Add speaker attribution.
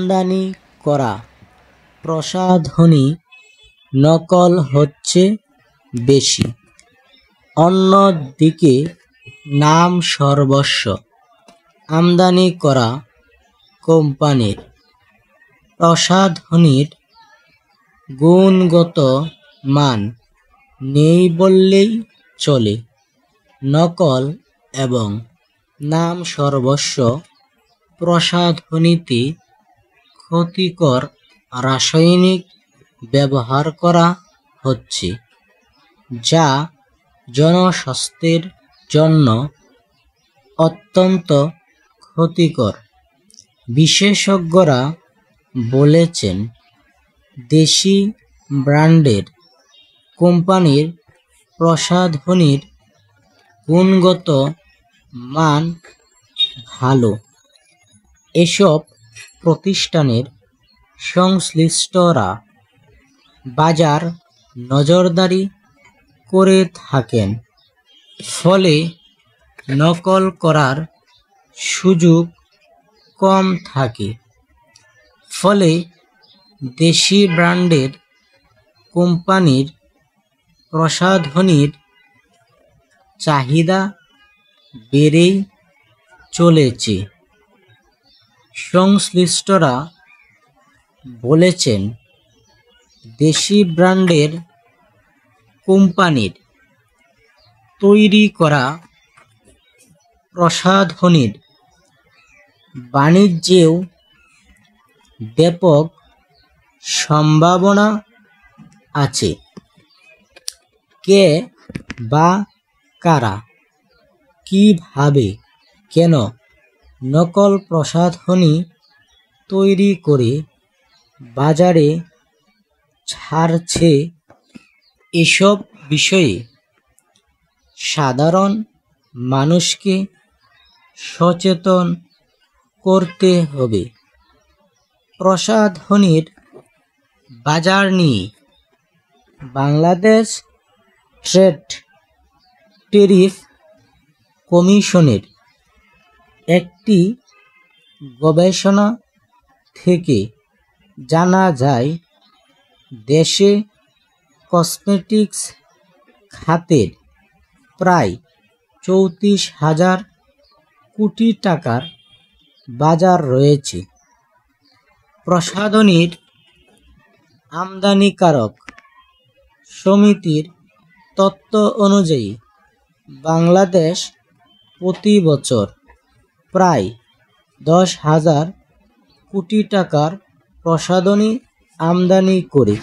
Speaker 1: আমদানি করা প্রসাধনী নকল হচ্ছে বেশি। অন্যদিকে নাম সর্বস্ব আমদানি করা কোম্পানির প্রসাধনীর গুণগত মান নেই বললেই চলে। নকল এবং নাম সর্বস্ব প্রসাধনীতে ক্ষতিকর রাসায়নিক ব্যবহার করা হচ্ছে, যা জনস্বাস্থ্যের জন্য অত্যন্ত ক্ষতিকর। বিশেষজ্ঞরা বলেছেন, দেশি ব্র্যান্ডের কোম্পানির প্রসাধনীর গুণগত মান ভালো। এসব প্রতিষ্ঠানের সংশ্লিষ্টরা বাজার নজরদারি করে থাকেন, ফলে নকল করার সুযোগ কম থাকে। ফলে দেশি ব্র্যান্ডের কোম্পানির প্রসাধনীর চাহিদা বেড়েই চলেছে। সংশ্লিষ্টরা বলেছেন, দেশি ব্র্যান্ডের কোম্পানির তৈরি করা প্রসাধনীর বাণিজ্যেও ব্যাপক সম্ভাবনা আছে। কে বা কারা, কিভাবে, কেন নকল প্রসাধনী তৈরি করে বাজারে ছাড়ছে, এসব বিষয়ে সাধারণ মানুষকে সচেতন করতে হবে। প্রসাধনীর বাজার নিয়ে বাংলাদেশ ট্রেড ট্যারিফ কমিশনের একটি গবেষণা থেকে জানা যায়, দেশে কসমেটিক্স খাতের প্রায় 34,000 কোটি টাকার বাজার রয়েছে। প্রসাধনীর আমদানিকারক সমিতির তথ্য অনুযায়ী বাংলাদেশ প্রতি বছর প্রায় 10,000 কোটি টাকার প্রসাধনী আমদানি করে।